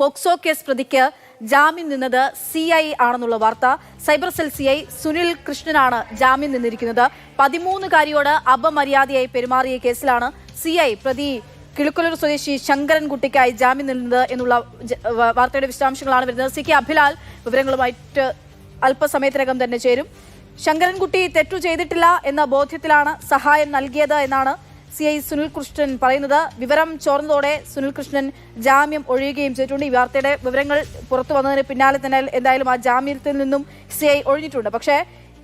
POCSO case പ്രതിക്ക് ജാമ്യം നിന്നത് CI ആണെന്നുള്ള വാർത്ത. സൈബർ സെൽ CI സുനിൽ കൃഷ്ണനാണ് ജാമ്യം നിന്നിരിക്കുന്നത്. 13-കാരിയോട് അപമര്യാദയായി പെരുമാറിയ കേസിലാണ് CI പ്രതി കിളിക്കൊല്ലൂർ സ്വദേശി ശങ്കരൻകുട്ടിക്കായി ജാമ്യം നിന്നത് എന്നുള്ള വാർത്തയുടെ വിശദാംശങ്ങളാണ് വരുന്നത്. CK അഭിലാൽ വിവരങ്ങളുമായിട്ട് അല്പസമയത്തിനകം തന്നെ ചേരും. ശങ്കരൻകുട്ടി തെറ്റു ചെയ്തിട്ടില്ല എന്ന ബോധ്യത്തിലാണ് സഹായം നൽകിയത് എന്നാണ് CI സുനിൽ കൃഷ്ണൻ പറയുന്നത്. വിവരം ചോർന്നതോടെ സുനിൽ കൃഷ്ണൻ ജാമ്യം ഒഴിയുകയും ചെയ്തിട്ടുണ്ട്. ഈ വാർത്തയുടെ വിവരങ്ങൾ പുറത്തു വന്നതിന് പിന്നാലെ തന്നെ എന്തായാലും ആ ജാമ്യത്തിൽ നിന്നും CI ഒഴിഞ്ഞിട്ടുണ്ട്. പക്ഷേ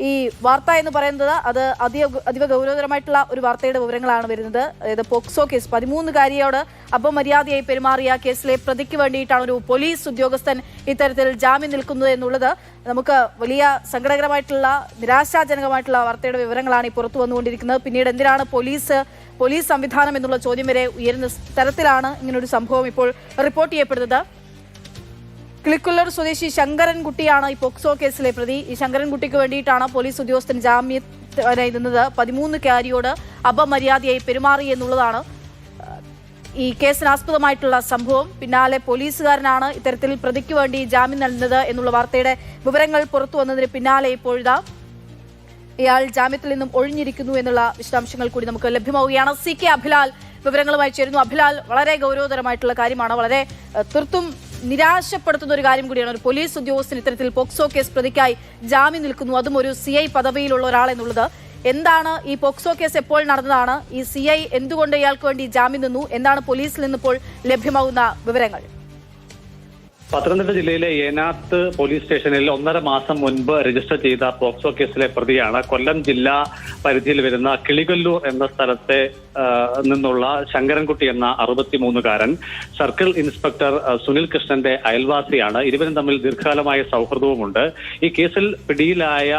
ഈ വാർത്ത എന്ന് പറയുന്നത് അത് അതീവ ഗൗരവതരമായിട്ടുള്ള ഒരു വാർത്തയുടെ വിവരങ്ങളാണ് വരുന്നത്. അതായത് പോക്സോ കേസ് 13-കാരിയോട് അപമര്യാദയായി പെരുമാറിയ കേസിലെ പ്രതിക്ക് വേണ്ടിയിട്ടാണ് ഒരു പോലീസ് ഉദ്യോഗസ്ഥൻ ഇത്തരത്തിൽ ജാമ്യം നിൽക്കുന്നത് എന്നുള്ളത് നമുക്ക് വലിയ സങ്കടകരമായിട്ടുള്ള നിരാശാജനകമായിട്ടുള്ള വാർത്തയുടെ വിവരങ്ങളാണ് ഈ പുറത്തു വന്നുകൊണ്ടിരിക്കുന്നത്. പിന്നീട് എന്തിനാണ് പോലീസ് സംവിധാനം എന്നുള്ള ചോദ്യം വരെ ഉയരുന്ന തരത്തിലാണ് ഇങ്ങനൊരു സംഭവം ഇപ്പോൾ റിപ്പോർട്ട് ചെയ്യപ്പെടുന്നത്. കിളിക്കൊല്ലൂർ സ്വദേശി ശങ്കരൻകുട്ടിയാണ് ഈ പോക്സോ കേസിലെ പ്രതി. ഈ ശങ്കരൻകുട്ടിക്ക് വേണ്ടിയിട്ടാണ് പോലീസ് ഉദ്യോഗസ്ഥൻ ജാമ്യത്തിനായി നിന്നത്. 13-കാരിയോട് അപമര്യാദയായി പെരുമാറി എന്നുള്ളതാണ് ഈ കേസിനാസ്പദമായിട്ടുള്ള സംഭവം. പിന്നാലെ പോലീസുകാരനാണ് ഇത്തരത്തിൽ പ്രതിക്ക് വേണ്ടി ജാമ്യം നൽകുന്നത് എന്നുള്ള വാർത്തയുടെ വിവരങ്ങൾ പുറത്തു വന്നതിന് പിന്നാലെ ഇപ്പോഴിതാ ഇയാൾ ജാമ്യത്തിൽ നിന്നും ഒഴിഞ്ഞിരിക്കുന്നു എന്നുള്ള വിശദാംശങ്ങൾ കൂടി നമുക്ക് ലഭ്യമാവുകയാണ്. CK അഭിലാൽ വിവരങ്ങളുമായി ചേരുന്നു. അഭിലാൽ, വളരെ ഗൗരവതരമായിട്ടുള്ള കാര്യമാണ്, വളരെ തീർത്തും നിരാശപ്പെടുത്തുന്ന ഒരു കാര്യം കൂടിയാണ്. ഒരു പോലീസ് ഉദ്യോഗസ്ഥൻ ഇത്തരത്തിൽ പോക്സോ കേസ് പ്രതിക്കായി ജാമ്യം നിൽക്കുന്നു, അതും ഒരു CI പദവിയിലുള്ള ഒരാൾ എന്നുള്ളത്. എന്താണ് ഈ പോക്സോ കേസ് എപ്പോൾ നടന്നതാണ്? ഈ CI എന്തുകൊണ്ട് ഇയാൾക്ക് വേണ്ടി ജാമ്യം നിന്നു? എന്താണ് പോലീസിൽ നിന്നിപ്പോൾ ലഭ്യമാകുന്ന വിവരങ്ങൾ? പത്തനംതിട്ട ജില്ലയിലെ ഏനാത്ത് പോലീസ് സ്റ്റേഷനിൽ 1.5 മാസം മുൻപ് രജിസ്റ്റർ ചെയ്ത പോക്സോ കേസിലെ പ്രതിയാണ് കൊല്ലം ജില്ലാ പരിധിയിൽ വരുന്ന കിളികൊല്ലൂർ എന്ന സ്ഥലത്തെ നിന്നുള്ള ശങ്കരൻകുട്ടി എന്ന 63-കാരൻ. സർക്കിൾ ഇൻസ്പെക്ടർ സുനിൽ കൃഷ്ണന്റെ അയൽവാസിയാണ്. ഇരുവരും തമ്മിൽ ദീർഘകാലമായ സൗഹൃദവുമുണ്ട്. ഈ കേസിൽ പിടിയിലായ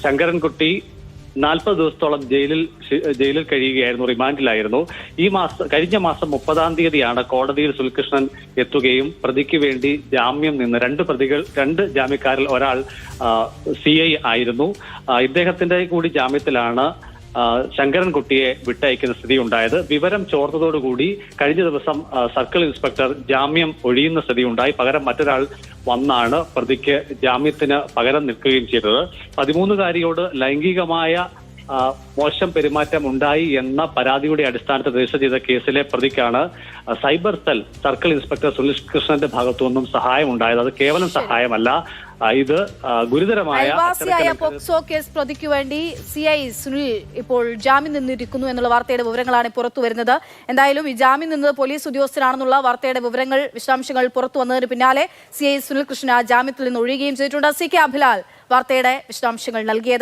ശങ്കരൻകുട്ടി 40 ദിവസത്തോളം ജയിലിൽ കഴിയുകയായിരുന്നു, റിമാൻഡിലായിരുന്നു. കഴിഞ്ഞ മാസം 30-ാം തീയതിയാണ് കോടതിയിൽ സുനിൽകൃഷ്ണൻ എത്തുകയും പ്രതിക്ക് വേണ്ടി ജാമ്യം നിന്ന് രണ്ട് ജാമ്യക്കാരിൽ ഒരാൾ CI ആയിരുന്നു. ഇദ്ദേഹത്തിന്റെ കൂടി ജാമ്യത്തിലാണ് ശങ്കരൻകുട്ടിയെ വിട്ടയക്കുന്ന സ്ഥിതി ഉണ്ടായത്. വിവരം ചോർന്നതോടുകൂടി കഴിഞ്ഞ ദിവസം സർക്കിൾ ഇൻസ്പെക്ടർ ജാമ്യം ഒഴിയുന്ന സ്ഥിതി ഉണ്ടായി. പകരം മറ്റൊരാൾ വന്നാണ് പ്രതിക്ക് ജാമ്യത്തിന് പകരം നിൽക്കുകയും ചെയ്തത്. 13-കാരിയോട് ലൈംഗികമായ മോശം പെരുമാറ്റം ഉണ്ടായി എന്ന പരാതിയുടെ അടിസ്ഥാനത്തിൽ രജിസ്റ്റർ ചെയ്ത കേസിലെ പ്രതിക്കാണ് cyber cell circle inspector Sunil കൃഷ്ണന്റെ ഭാഗത്തു നിന്നും സഹായം ഉണ്ടായത്. അത് കേവലം സഹായമല്ല, ഇത് ഗുരുതരമായ പോക്സോ കേസ് പ്രതിക്ക് വേണ്ടി CI സുനിൽ ഇപ്പോൾ ജാമ്യം നിന്നിരിക്കുന്നു എന്നുള്ള വാർത്തയുടെ വിവരങ്ങളാണ് പുറത്തു വരുന്നത്. എന്തായാലും ഈ ജാമ്യം നിന്നത് പോലീസ് ഉദ്യോഗസ്ഥനാണെന്നുള്ള വാർത്തയുടെ വിശദാംശങ്ങൾ പുറത്തു വന്നതിന് പിന്നാലെ CI സുനിൽ കൃഷ്ണൻ ആ ജാമ്യത്തിൽ നിന്ന് ഒഴിയുകയും ചെയ്തിട്ടുണ്ട്. CK അഭിലാൽ വാർത്തയുടെ വിശദാംശങ്ങൾ നൽകിയത്.